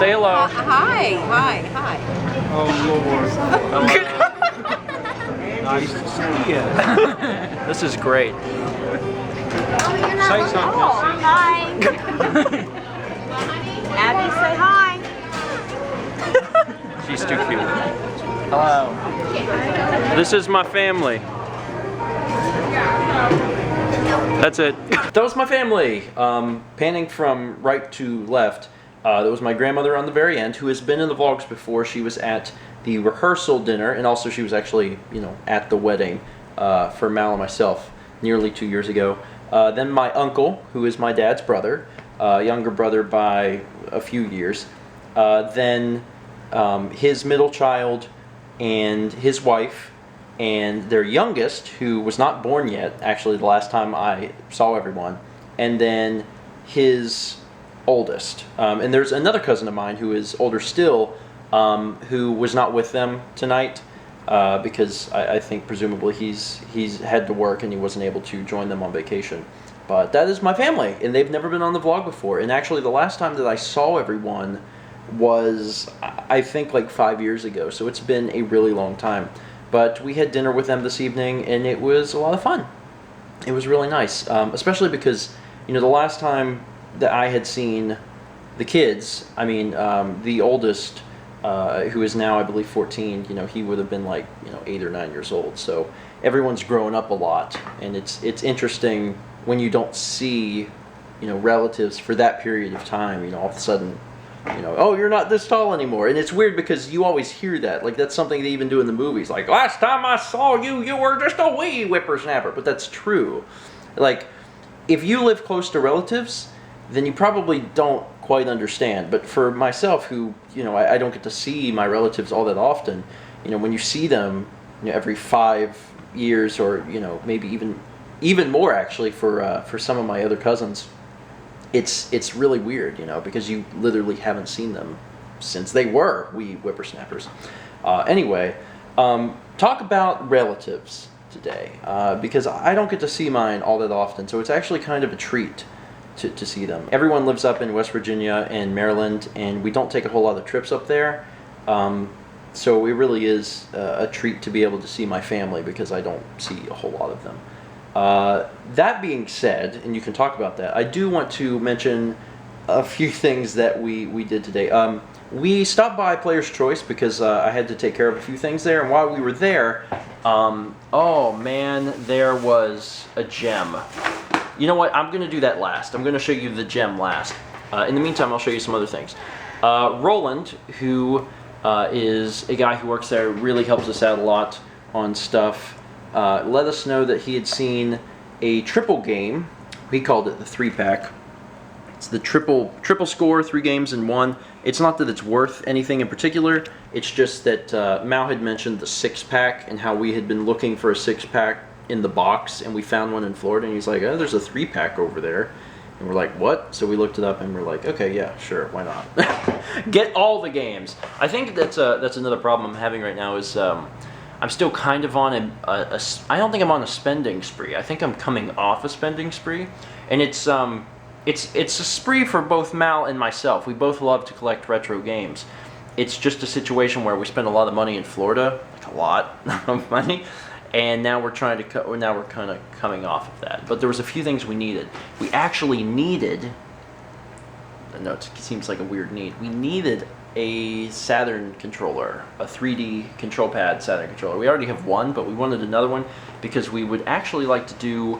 Say hello. Hi. Oh, Lord. Nice to see you. This is great. Say something. Hi. Abby, say hi. She's too cute. Hello. This is my family. That's it. That was my family. Panning from right to left. That was my grandmother on the very end, who has been in the vlogs before. She was at the rehearsal dinner, and also she was actually, at the wedding for Mal and myself nearly 2 years ago. Then my uncle, who is my dad's brother, younger brother by a few years. Then his middle child and his wife, and their youngest, who was not born yet, actually the last time I saw everyone, and then his oldest. And there's another cousin of mine who is older still, who was not with them tonight, because I think presumably he's had to work and he wasn't able to join them on vacation. But that is my family, and they've never been on the vlog before. And actually the last time that I saw everyone was, I think, like 5 years ago, so it's been a really long time. But we had dinner with them this evening, and it was a lot of fun. It was really nice, especially because, the last time that I had seen the kids, I mean, the oldest, who is now, I believe, 14, he would have been like, 8 or 9 years old. So everyone's grown up a lot, and it's interesting when you don't see, relatives for that period of time, all of a sudden, oh, you're not this tall anymore. And it's weird because you always hear that. Like, that's something they even do in the movies. Like, last time I saw you, you were just a wee whippersnapper. But that's true. Like, if you live close to relatives, then you probably don't quite understand. But for myself, who, I don't get to see my relatives all that often, when you see them, every 5 years or, maybe even more, actually, for some of my other cousins, it's really weird, because you literally haven't seen them since they were wee whippersnappers. Anyway, talk about relatives today, because I don't get to see mine all that often, so it's actually kind of a treat to see them. Everyone lives up in West Virginia and Maryland, and we don't take a whole lot of trips up there, so it really is a treat to be able to see my family, because I don't see a whole lot of them. That being said, and you can talk about that, I do want to mention a few things that we did today. We stopped by Player's Choice because I had to take care of a few things there, and while we were there, oh man, there was a gem. You know what, I'm going to do that last. I'm going to show you the gem last. In the meantime, I'll show you some other things. Roland, who is a guy who works there, really helps us out a lot on stuff. Let us know that he had seen a triple game. He called it the 3-pack. It's the triple score, 3 games in 1. It's not that it's worth anything in particular. It's just that Mal had mentioned the 6-pack and how we had been looking for a 6-pack in the box, and we found one in Florida, and he's like, oh, there's a 3-pack over there. And we're like, what? So we looked it up, and we're like, okay, yeah, sure, why not? Get all the games. I think that's another problem I'm having right now is I'm still kind of on I don't think I'm on a spending spree. I think I'm coming off a spending spree, and it's a spree for both Mal and myself. We both love to collect retro games. It's just a situation where we spend a lot of money in Florida, like a lot of money, and now we're kind of coming off of that. But there was a few things we needed. We actually needed. I know it seems like a weird need. We needed a Saturn controller, a 3D control pad Saturn controller. We already have one, but we wanted another one because we would actually like to do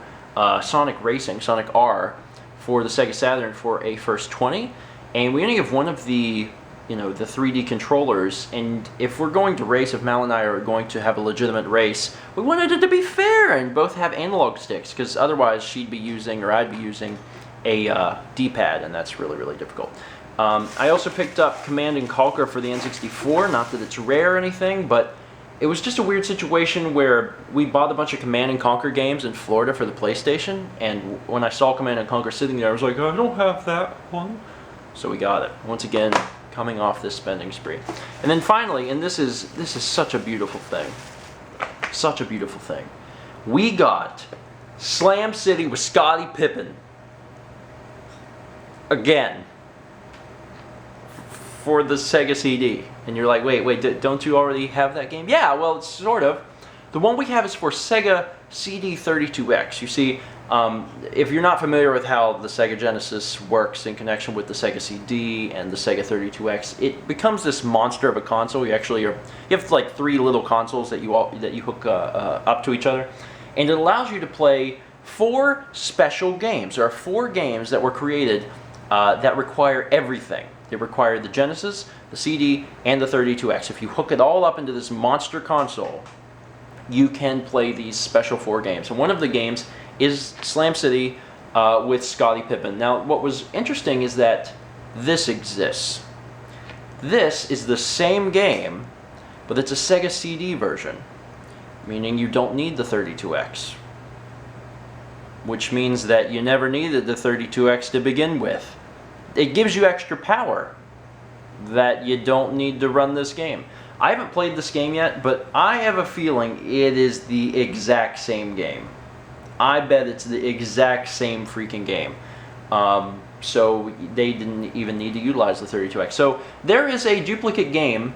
Sonic Racing, Sonic R, for the Sega Saturn for a first 20, and we only have one of the, the 3D controllers, and if we're going to race, if Mal and I are going to have a legitimate race, we wanted it to be fair and both have analog sticks, because otherwise she'd be using, or I'd be using, a D-pad, and that's really, really difficult. I also picked up Command & Conquer for the N64, not that it's rare or anything, but it was just a weird situation where we bought a bunch of Command & Conquer games in Florida for the PlayStation, and when I saw Command & Conquer sitting there, I was like, I don't have that one. So we got it. Once again, coming off this spending spree. And then finally, and this is such a beautiful thing, such a beautiful thing, we got Slam City with Scottie Pippen. Again. for the Sega CD. And you're like, wait, don't you already have that game? Yeah, well, it's sort of. The one we have is for Sega CD 32X. You see, if you're not familiar with how the Sega Genesis works in connection with the Sega CD and the Sega 32X, it becomes this monster of a console. You have like 3 little consoles that you hook up to each other, and it allows you to play 4 special games. There are 4 games that were created that require everything. They require the Genesis, the CD, and the 32X. If you hook it all up into this monster console, you can play these special 4 games. And one of the games is Slam City with Scottie Pippen. Now, what was interesting is that this exists. This is the same game, but it's a Sega CD version, meaning you don't need the 32X. Which means that you never needed the 32X to begin with. It gives you extra power that you don't need to run this game. I haven't played this game yet, but I have a feeling it is the exact same game. I bet it's the exact same freaking game. So they didn't even need to utilize the 32X. So there is a duplicate game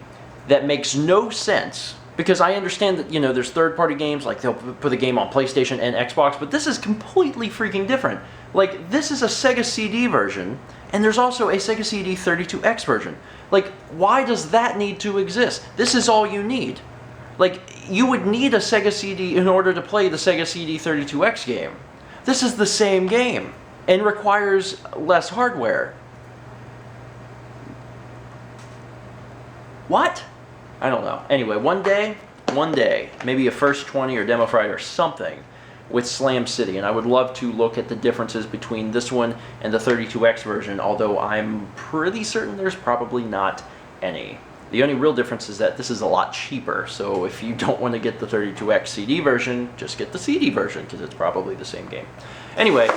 that makes no sense, because I understand that, you know, there's third-party games, like they'll put a game on PlayStation and Xbox, but this is completely freaking different. Like, this is a Sega CD version, and there's also a Sega CD 32X version. Like, why does that need to exist? This is all you need. Like, you would need a Sega CD in order to play the Sega CD 32X game. This is the same game, and requires less hardware. What? I don't know. Anyway, one day, maybe a First 20 or Demo Friday or something with Slam City, and I would love to look at the differences between this one and the 32X version, although I'm pretty certain there's probably not any. The only real difference is that this is a lot cheaper, so if you don't want to get the 32X CD version, just get the CD version, because it's probably the same game. Anyway,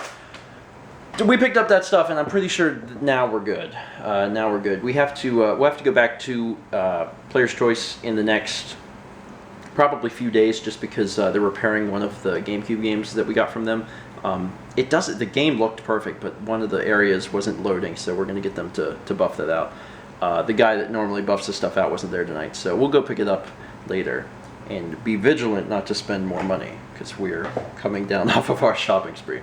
we picked up that stuff, and I'm pretty sure now we're good. Now we're good. We'll have to go back to Player's Choice in the next probably few days, just because they're repairing one of the GameCube games that we got from them. The game looked perfect, but one of the areas wasn't loading, so we're going to get them to buff that out. The guy that normally buffs this stuff out wasn't there tonight, so we'll go pick it up later. And be vigilant not to spend more money, because we're coming down off of our shopping spree.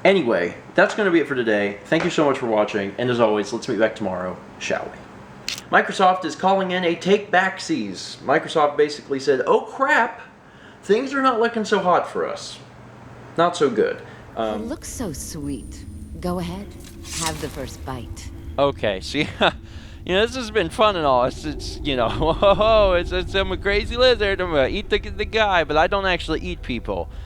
Anyway, that's going to be it for today. Thank you so much for watching, and as always, let's meet back tomorrow, shall we? Microsoft is calling in a take-backsies. Microsoft basically said, oh crap, things are not looking so hot for us. Not so good. It looks so sweet. Go ahead, have the first bite. Okay, see, you know, this has been fun and all. It's you know, whoa, I'm a crazy lizard. I'm gonna eat the guy, but I don't actually eat people.